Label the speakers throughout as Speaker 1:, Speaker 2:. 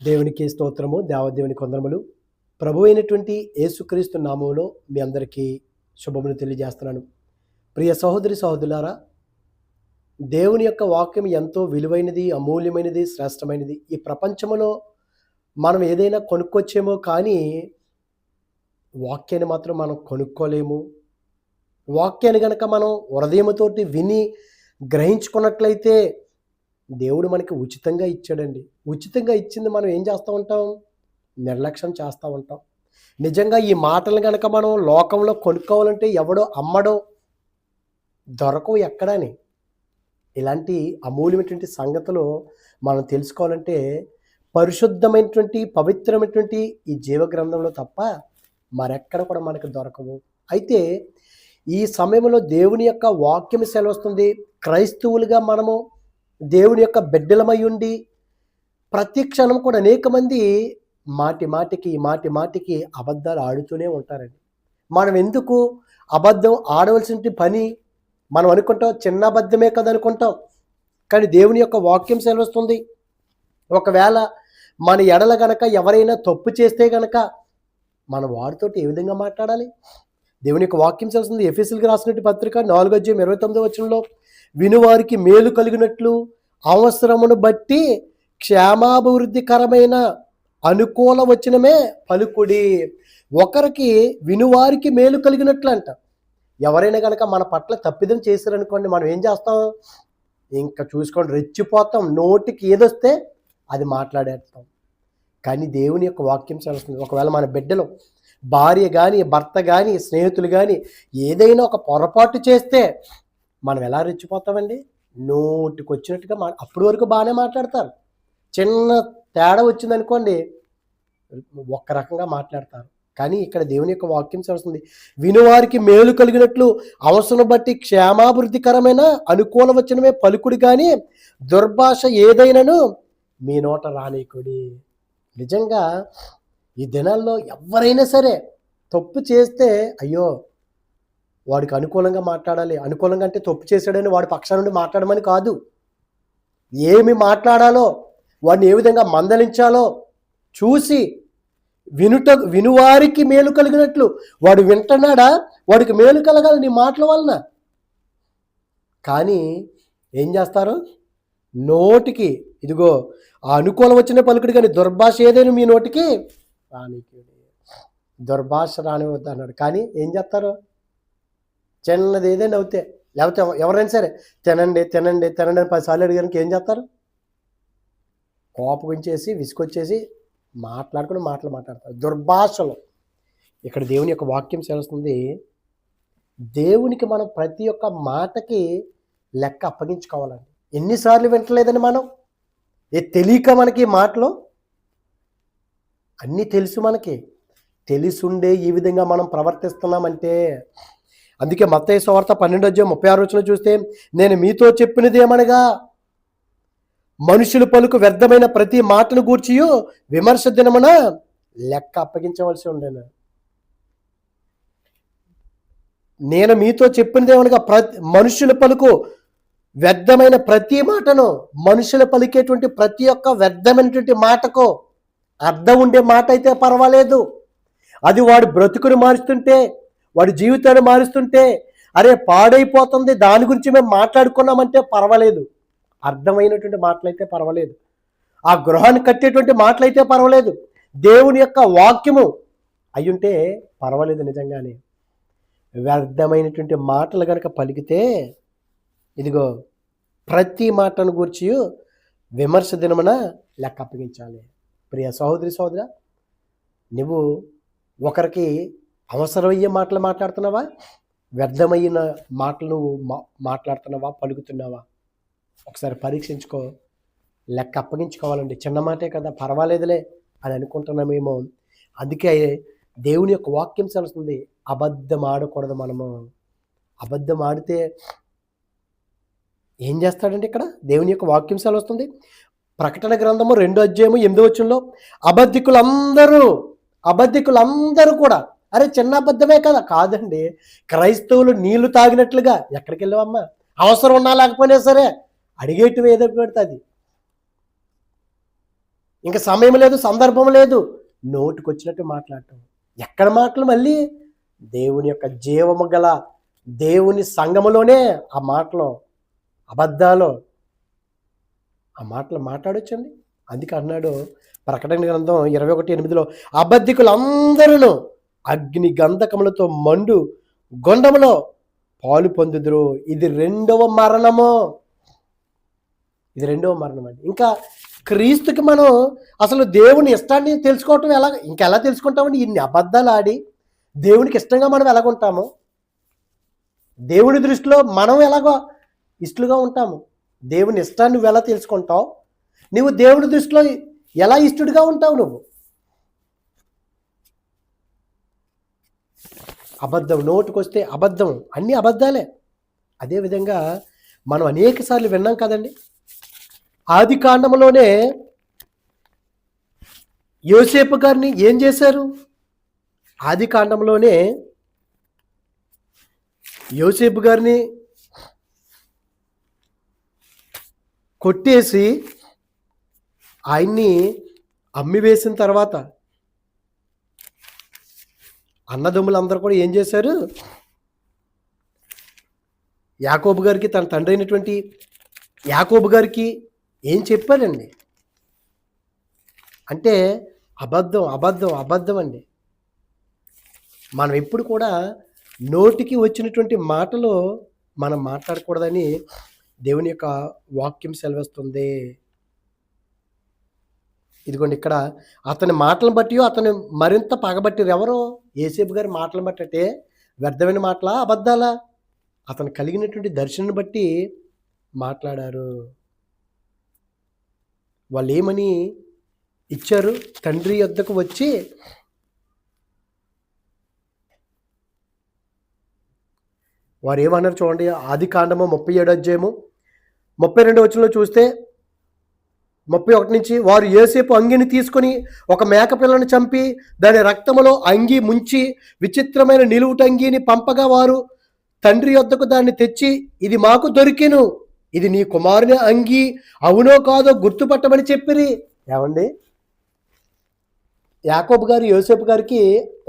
Speaker 1: దేవునికి స్తోత్రము, దేవదేవునికి వందనములు. ప్రభు అయినటువంటి యేసుక్రీస్తు నామములో మీ అందరికీ శుభములు తెలియజేస్తున్నాను. ప్రియ సహోదరి సహోదరులారా, దేవుని యొక్క వాక్యం ఎంతో విలువైనది, అమూల్యమైనది, శ్రేష్టమైనది. ఈ ప్రపంచంలో మనం ఏదైనా కొనుక్కొచ్చేమో కానీ వాక్యాన్ని మాత్రం మనం కొనుక్కోలేము. వాక్యాన్ని గనక మనం హృదయముతోటి విని గ్రహించుకున్నట్లయితే దేవుడు మనకి ఉచితంగా ఇచ్చాడండి. ఉచితంగా ఇచ్చింది మనం ఏం చేస్తూ ఉంటాం? నిర్లక్ష్యం చేస్తూ ఉంటాం. నిజంగా ఈ మాటలు గనక మనం లోకంలో కొనుక్కోవాలంటే ఎవడో అమ్మడో దొరకవు ఎక్కడని. ఇలాంటి అమూల్యమైనటువంటి సంగతులు మనం తెలుసుకోవాలంటే పరిశుద్ధమైనటువంటి పవిత్రమైనటువంటి ఈ జీవగ్రంథంలో తప్ప మరెక్కడ కూడా మనకు దొరకవు. అయితే ఈ సమయంలో దేవుని యొక్క వాక్యం సెలవుస్తుంది. క్రైస్తవులుగా మనము దేవుని యొక్క బిడ్డలమై ఉండి ప్రతి క్షణం కూడా అనేక మంది మాటి మాటికి అబద్ధాలు ఆడుతూనే ఉంటారండి. మనం ఎందుకు అబద్ధం ఆడవలసిన పని? మనం అనుకుంటాం చిన్న అబద్ధమే కదా అనుకుంటాం, కానీ దేవుని యొక్క వాక్యం సెలవుస్తుంది. ఒకవేళ మన ఎడల గనక ఎవరైనా తప్పు చేస్తే గనక మన వాడితోటి ఏ విధంగా మాట్లాడాలి? దేవుని యొక్క వాక్యం సెలవుస్తుంది. ఎఫెసీయులకు రాసినటువంటి పత్రిక 4:29 వినువారికి మేలు కలిగినట్లు అవసరమును బట్టి క్షేమాభివృద్ధికరమైన అనుకూల వచనమే పలుకుడి. ఒకరికి వినువారికి మేలు కలిగినట్లు అంట. ఎవరైనా కనుక మన పట్ల తప్పిదం చేశారనుకోండి, మనం ఏం చేస్తాం? ఇంకా చూసుకోండి, రెచ్చిపోతాం. నోటికి ఏదొస్తే అది మాట్లాడేస్తాం. కానీ దేవుని యొక్క వాక్యం చేస్తుంది. ఒకవేళ మన బిడ్డలు, భార్య కానీ, భర్త కానీ, స్నేహితులు కానీ ఏదైనా ఒక పొరపాటు చేస్తే మనం ఎలా రెచ్చిపోతామండి? నోటికి వచ్చినట్టుగా అప్పటి వరకు బాగానే మాట్లాడతారు. చిన్న తేడా వచ్చిందనుకోండి ఒక్క రకంగా మాట్లాడతారు. కానీ ఇక్కడ దేవుని యొక్క వాక్యం చేస్తుంది. వినువారికి మేలు కలిగినట్లు అవసరం బట్టి క్షేమాభివృద్ధికరమైన అనుకూల వచనమే పలుకుడి, కానీ దుర్భాష ఏదైనాను మీ నోట రానీకుడి. నిజంగా ఈ దినాల్లో ఎవరైనా సరే తప్పు చేస్తే అయ్యో వాడికి అనుకూలంగా మాట్లాడాలి. అనుకూలంగా అంటే తప్పు చేశాడని వాడి పక్షాన నుండి మాట్లాడమని కాదు. ఏమి మాట్లాడాలో, వాడిని ఏ విధంగా మందలించాలో చూసి వినువారికి మేలు కలిగినట్లు. వాడు వింటున్నాడా? వాడికి మేలు కలగాలి నీ మాటల వలన. కానీ ఏం చేస్తారు? నోటికి ఇదిగో ఆ అనుకూలం వచ్చిన పలుకుడు, కానీ దుర్భాష ఏదైనా మీ నోటికి రానివ్వదు. దుర్భాష రానివద్దు అన్నాడు. కానీ ఏం చేస్తారు? చిన్నది ఏదైనా అవుతే, లేకపోతే ఎవరైనా సరే తినండి తినండి తినండి అని 10 సార్లు అడిగానికి ఏం చేస్తారు? కోపగించేసి విసుకొచ్చేసి మాట్లాడతారు. దుర్భాషలు. ఇక్కడ దేవుని యొక్క వాక్యం చేస్తుంది. దేవునికి మనం ప్రతి ఒక్క మాటకి లెక్క అప్పగించుకోవాలండి. ఎన్నిసార్లు వింటలేదని మనం తెలియక మనకి మాటలు అన్నీ తెలుసు. మనకి తెలుసుండే ఈ విధంగా మనం ప్రవర్తిస్తున్నామంటే, అందుకే మత్తయి సువార్త 12:36 చూస్తే, నేను మీతో చెప్పినది ఏమనగా మనుషులు పలుకు వ్యర్థమైన ప్రతి మాటను గూర్చి విమర్శ దినమున లెక్క అప్పగించవలసి ఉండేను. నేను మీతో చెప్పినది ఏమనగా మనుషుల పలుకు వ్యర్థమైన ప్రతి మాటను, మనుషులు పలికేటువంటి ప్రతి ఒక్క వ్యర్థమైనటువంటి మాటకు అర్థం ఉండే మాట అయితే పర్వాలేదు. అది వాడి బ్రతుకుని మారుస్తుంటే, వాడి జీవితాన్ని మారుస్తుంటే, అరే పాడైపోతుంది దాని గురించి మేము మాట్లాడుకున్నామంటే పర్వాలేదు. అర్థమైనటువంటి మాటలైతే పర్వాలేదు. ఆ గృహాన్ని కట్టేటువంటి మాటలైతే పర్వాలేదు. దేవుని యొక్క వాక్యము అయ్యుంటే పర్వాలేదు. నిజంగానే వ్యర్థమైనటువంటి మాటలు కనుక పలికితే ఇదిగో ప్రతి మాటను గూర్చి విమర్శ దినమున లెక్క అప్పగించాలి. ప్రియ సహోదరి సహోదరా, నువ్వు ఒకరికి అవసరమయ్యే మాటలు మాట్లాడుతున్నావా? వ్యర్థమైన మాటలు నువ్వు మాట్లాడుతున్నావా? పలుకుతున్నావా? ఒకసారి పరీక్షించుకో. లెక్క అప్పగించుకోవాలండి. చిన్న మాటే కదా, పర్వాలేదులే అని అనుకుంటున్నామేమో. అందుకే దేవుని యొక్క వాక్యం తెలుస్తుంది, అబద్ధం ఆడకూడదు. మనము అబద్ధం ఆడితే ఏం చేస్తాడంటే ఇక్కడ దేవుని యొక్క వాక్యం సెలవుస్తుంది. ప్రకటన గ్రంథము 2:8 అబద్ధికులందరూ కూడా, అరే చిన్న అబద్ధమే కదా, కాదండి. క్రైస్తవులు నీళ్లు తాగినట్లుగా ఎక్కడికి వెళ్ళావమ్మా? అవసరం ఉన్నా లేకపోయినా సరే అడిగేటివి ఏదో పెడుతుంది. ఇంకా సమయం లేదు, సందర్భం లేదు, నోటికొచ్చినట్టు మాట్లాడటం. ఎక్కడ మాటలు మళ్ళీ? దేవుని యొక్క జీవము గల దేవుని సంఘములోనే ఆ మాటలు, అబద్ధాలు, ఆ మాటలు మాట్లాడొచ్చండి. అందుకే అన్నాడు ప్రకటన గ్రంథం 21:8, అబద్ధికులందరూ అగ్ని గంధకములతో మండు గొండములో పాలు పొందుదురు. ఇది రెండవ మరణము. ఇది రెండవ మరణం అండి. ఇంకా క్రీస్తుకి మనం అసలు దేవుని ఇష్టాన్ని తెలుసుకోవటం ఇంకెలా తెలుసుకుంటామండి? ఇన్ని అబద్ధాలు ఆడి దేవునికి ఇష్టంగా మనం ఎలాగుంటాము? దేవుని దృష్టిలో మనం ఎలాగో ఇష్టలుగా ఉంటాము. దేవుని ఇష్టాన్ని నువ్వు ఎలా తెలుసుకుంటావు? నువ్వు దేవుని దృష్టిలో ఎలా ఇష్టడుగా ఉంటావు? నువ్వు అబద్ధం, నోటుకొస్తే అబద్ధం, అన్నీ అబద్ధాలే. అదేవిధంగా మనం అనేక సార్లు విన్నాం కదండి. ఆది కాండంలోనే యోసేపు గారిని ఏం చేశారు? ఆది కాండంలోనే యోసేపు గారిని కొట్టేసి ఆయన్ని అమ్మివేసిన తర్వాత అన్నదమ్ములందరూ కూడా ఏం చేశారు? యాకోబు గారికి, తన తండ్రి అయినటువంటి యాకోబు గారికి ఏం చెప్పారండి? అంటే అబద్ధం, అబద్ధం, అబద్ధం అండి. మనం ఎప్పుడు కూడా నోటికి వచ్చినటువంటి మాటలు మనం మాట్లాడకూడదని దేవుని యొక్క వాక్యం సెలవిస్తుంది. ఇదిగోండి, ఇక్కడ అతని మాటలను బట్టి అతను మరింత పగబట్టిరు. ఎవరు? యోసేపు గారి మాటలను బట్టి. అంటే వ్యర్థమైన మాటలా, అబద్ధాలా? అతను కలిగినటువంటి దర్శనాన్ని బట్టి మాట్లాడారు. వాళ్ళు ఏమని ఇచ్చారు? తండ్రి యొద్దకు వచ్చి వారు ఏమన్నారు చూడండి. ఆది కాండము 37 అధ్యాయము 32 వచనంలో చూస్తే 31 నుంచి, వారు యోసేపు అంగిని తీసుకొని ఒక మేకపిల్లను చంపి దాని రక్తములో అంగి ముంచి విచిత్రమైన నిలువుటంగిని పంపగా వారు తండ్రి యొద్దకు దాన్ని తెచ్చి, ఇది మాకు దొరికెను, ఇది నీ కుమారుని అంగి అవునో కాదో గుర్తుపట్టమని చెప్పిరి. ఏమండి, యాకోబు గారు యోసేపు గారికి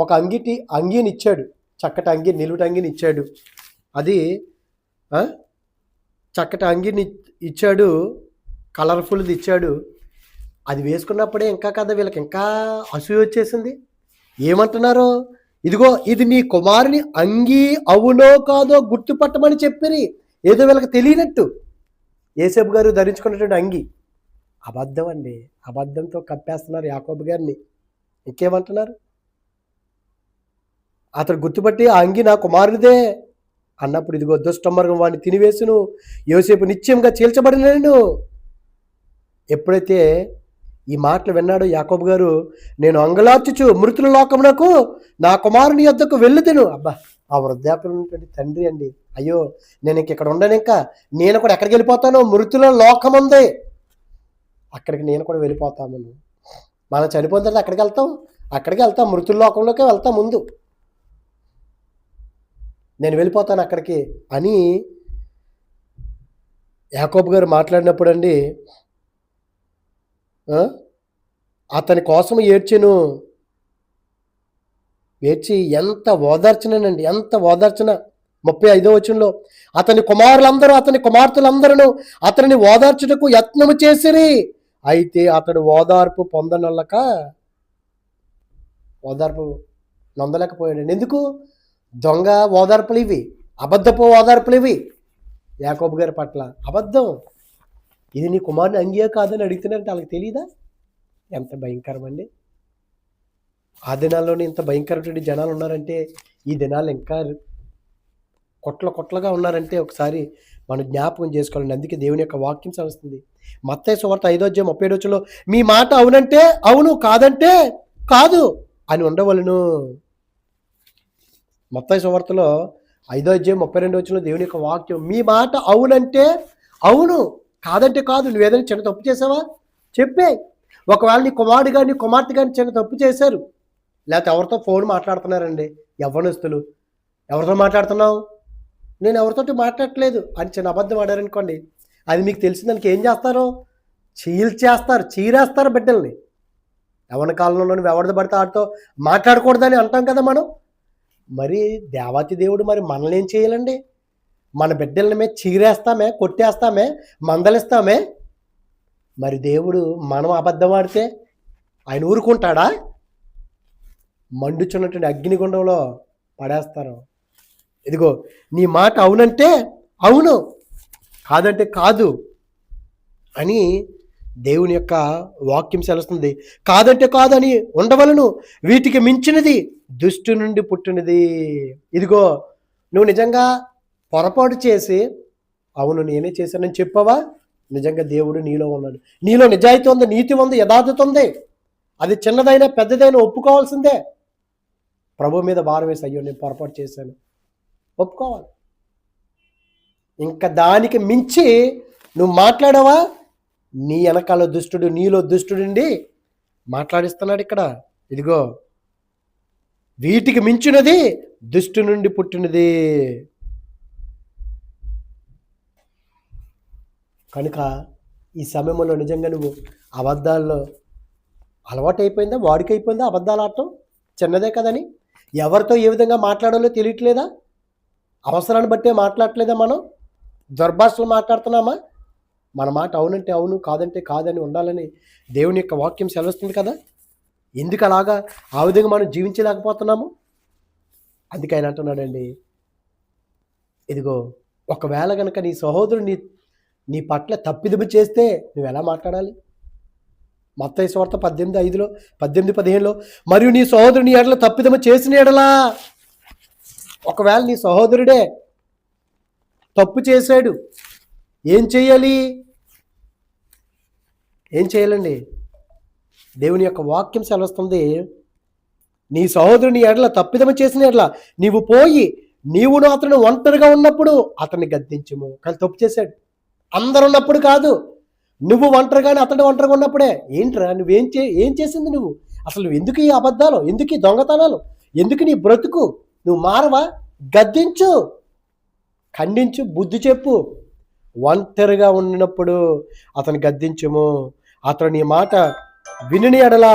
Speaker 1: ఒక అంగీని ఇచ్చాడు. చక్కటి అంగి, నిలువుట అంగిని ఇచ్చాడు. అది చక్కటి అంగిని ఇచ్చాడు, కలర్ఫుల్ది ఇచ్చాడు. అది వేసుకున్నప్పుడే ఇంకా కదా వీళ్ళకి ఇంకా అసూయ వచ్చేసింది. ఏమంటున్నారు? ఇదిగో ఇది నీ కుమారుని అంగీ అవునో కాదో గుర్తుపట్టమని చెప్పిరి. ఏదో వీళ్ళకి తెలియనట్టు యోసేపు గారు ధరించుకున్నటువంటి అంగి అబద్ధం అండి. అబద్ధంతో కప్పేస్తున్నారు యాకోబు గారిని. ఇంకేమంటున్నారు? అతడు గుర్తుపట్టి ఆ అంగి నా కుమారునిదే అన్నప్పుడు, ఇదిగో దుష్టమార్గం వాడిని తినివేసును, యోసేపు నిశ్చయంగా చీల్చబడినను. ఎప్పుడైతే ఈ మాటలు విన్నాడో యాకోబు గారు, నేను అంగలార్చుచు మృతుల లోకమునకు నా కుమారుని యొద్దకు వెళ్ళుదును. అబ్బా, ఆ వృద్ధాప్యం ఉన్నటువంటి తండ్రి అండి. అయ్యో, నేను ఇక్కడ ఉండను, ఇంకా నేను కూడా ఎక్కడికి వెళ్ళిపోతాను? మృతుల లోకం ఉంది, అక్కడికి నేను కూడా వెళ్ళిపోతాము. మనం చనిపోయిన తర్వాత అక్కడికి వెళ్తాం, మృతుల లోకంలోకే వెళ్తాం. ముందు నేను వెళ్ళిపోతాను అక్కడికి అని యాకోబు గారు మాట్లాడినప్పుడు అండి, అతని కోసం ఏడ్చెను. ఏడ్చి ఎంత ఓదార్చనండి, ఎంత ఓదార్చన. 35వ వచనంలో, అతని కుమారులందరూ అతని కుమార్తెలందరూ అతనిని ఓదార్చుటకు యత్నము చేసిరి. అయితే అతడు ఓదార్పు నొందలేకపోయాడండి. ఎందుకు? దొంగ ఓదార్పులు ఇవి, అబద్ధపు ఓదార్పులు ఇవి. యాకోబు గారి పట్ల అబద్ధం. ఇది నీ కుమారుని అంగీయా కాదని అడుగుతున్నారంటే వాళ్ళకి తెలియదా? ఎంత భయంకరం అండి. ఆ దినాల్లోనే ఇంత భయంకరమైన జనాలు ఉన్నారంటే, ఈ దినాలు ఇంకా కొట్లగా ఉన్నారంటే ఒకసారి మనం జ్ఞాపకం చేసుకోవాలండి. అందుకే దేవుని యొక్క వాక్యం సెలవుస్తుంది. మత్తయి సువార్త 5వ అధ్యాయం 37వ వచనంలో, మీ మాట అవునంటే అవును, కాదంటే కాదు అని ఉండవలను. మత్తయి సువార్తలో 5వ అధ్యాయం 32వ వచనంలో దేవుని యొక్క వాక్యం, మీ మాట అవునంటే అవును, కాదంటే కాదు. నువ్వు ఏదైనా చిన్న తప్పు చేసావా చెప్పే. ఒకవేళ నీ కుమారుడు కానీ కుమార్తె కానీ చిన్న తప్పు చేశారు, లేకపోతే ఎవరితో ఫోన్ మాట్లాడుతున్నారండి యవ్వనస్తులు, ఎవరితో మాట్లాడుతున్నావు? నేను ఎవరితోటి మాట్లాడట్లేదు అని చిన్న అబద్ధం ఆడారనుకోండి, అది మీకు తెలిసిన దానికి ఏం చేస్తారు? చీరేస్తారు బిడ్డల్ని. యవ్వన కాలంలో నువ్వు ఎవరిది పడితే ఆడితో మాట్లాడకూడదని అంటాం కదా మనం. మరి దేవాతి దేవుడు మరి మనల్ని ఏం చేయాలండి? మన బిడ్డలని మీద చీరేస్తామే, కొట్టేస్తామే, మందలిస్తామే. మరి దేవుడు మనం అబద్ధం ఆడితే ఆయన ఊరుకుంటాడా? మండుచున్నటువంటి అగ్నిగుండంలో పడేస్తారు. ఇదిగో నీ మాట అవునంటే అవును, కాదంటే కాదు అని దేవుని యొక్క వాక్యం సెలవుస్తుంది. కాదంటే కాదని ఉండవలను, వీటికి మించినది దుష్టు నుండి పుట్టినది. ఇదిగో నువ్వు నిజంగా పొరపాటు చేసి అవును నేనే చేశానని చెప్పావా? నిజంగా దేవుడు నీలో ఉన్నాడు. నీలో నిజాయితీ ఉంది, నీతి ఉంది, యథార్థత ఉంది. అది చిన్నదైనా పెద్దదైనా ఒప్పుకోవాల్సిందే. ప్రభు మీద భారం వేసి అయ్యో నేను పొరపాటు చేశాను ఒప్పుకోవాలి. ఇంకా దానికి మించి నువ్వు మాట్లాడావా, నీ వెనకాల దుష్టుడు నీలో దుష్టుడుండి మాట్లాడిస్తున్నాడు ఇక్కడ. ఇదిగో వీటికి మించినది దుష్టు నుండి పుట్టినది. కనుక ఈ సమయంలో నిజంగా నువ్వు అబద్ధాల్లో అలవాటు అయిపోయిందా, వాడికి అయిపోయిందా అబద్ధాలు ఆడటం? చిన్నదే కదని ఎవరితో ఏ విధంగా మాట్లాడాలో తెలియట్లేదా? అవసరాన్ని బట్టే మాట్లాడట్లేదా? మనం దుర్భాషలు మాట్లాడుతున్నామా? మన మాట అవునంటే అవును, కాదంటే కాదని ఉండాలని దేవుని యొక్క వాక్యం సెలవుస్తుంది కదా. ఎందుకు అలాగా ఆ విధంగా మనం జీవించలేకపోతున్నాము? అందుకే ఆయన అంటున్నాడండి, ఇదిగో ఒకవేళ కనుక నీ సహోదరుడు నీ పట్ల తప్పిదము చేస్తే నువ్వు ఎలా మాట్లాడాలి? మత్తయి సువార్త 18:5లో 18:15లో మరియు నీ సహోదరుడు నీ ఎడల తప్పిదము చేసిన ఎడలా, ఒకవేళ నీ సహోదరుడే తప్పు చేశాడు ఏం చేయాలి? ఏం చేయాలండి? దేవుని యొక్క వాక్యం సెలవుస్తుంది, నీ సహోదరుని ఎడల తప్పిదము చేసిన ఎడల నీవు పోయి నీవును అతను ఒంటరిగా ఉన్నప్పుడు అతన్ని గద్దించుము. కానీ తప్పు చేశాడు, అందరు ఉన్నప్పుడు కాదు, నువ్వు ఒంటరిగానే అతడు ఒంటరిగా ఉన్నప్పుడే. ఏంట్రా ఏం చేసింది నువ్వు? అసలు నువ్వు ఎందుకు ఈ అబద్ధాలు, ఎందుకు ఈ దొంగతనాలు, ఎందుకు నీ బ్రతుకు? నువ్వు మారవా? గద్దించు, ఖండించు, బుద్ధి చెప్పు. ఒంటరిగా ఉన్నప్పుడు అతను గద్దించుము. అతను నీ మాట విని ఎడలా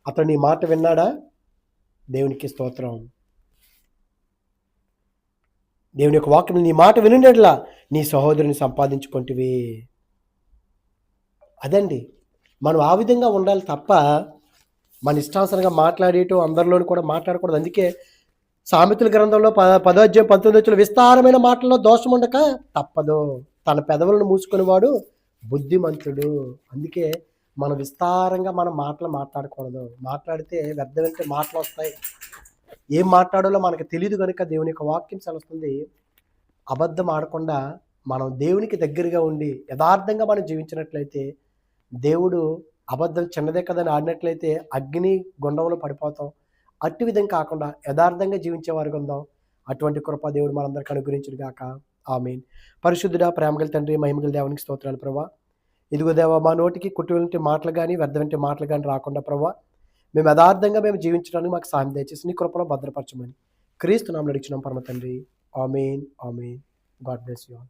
Speaker 1: అతను నీ మాట విన్నాడా? దేవునికి స్తోత్రం. దేవుని యొక్క వాక్యం నీ మాట వినుండేట్లా నీ సహోదరుని సంపాదించుకుంటువి. అదండి మనం ఆ విధంగా ఉండాలి తప్ప మన ఇష్టానుసారంగా మాట్లాడేటో అందరిలోని కూడా మాట్లాడకూడదు. అందుకే సామెతల గ్రంథంలో 10:19 విస్తారమైన మాటల్లో దోషం ఉండక తప్పదు, తన పెదవులను మూసుకునేవాడు బుద్ధిమంతుడు. అందుకే మనం విస్తారంగా మనం మాట్లాడకూడదు. మాట్లాడితే వ్యర్థమంటే మాటలు వస్తాయి, ఏం మాట్లాడాలో మనకు తెలియదు. కనుక దేవుని యొక్క వాక్యం సెలవుస్తుంది, అబద్ధం ఆడకుండా మనం దేవునికి దగ్గరగా ఉండి యథార్థంగా మనం జీవించినట్లయితే దేవుడు అబద్ధం చిన్నదే కదని ఆడినట్లయితే అగ్ని గుండంలో పడిపోతాం. అట్టి విధంగా కాకుండా యథార్థంగా జీవించే వారికి ఉందాం. అటువంటి కృప దేవుడు మనందరికీ అనుగ్రహించును గాక. ఆమేన్. పరిశుద్ధుడా, ప్రేమగల తండ్రి, మహిమగల దేవునికి స్తోత్రాలు ప్రభా. ఇదిగో దేవా, మా నోటికి కుట్టివంటి మాటలు కానీ వ్యర్థవంటి మాటలు కానీ రాకుండా ప్రభా మేము యథార్థంగా మేము జీవించడానికి మాకు సాయం దయచేసి నీ కృపలో భద్రపరచమని క్రీస్తు నామములో అడిగినాం పరమ తండ్రి. Amen. Amen. God bless you all.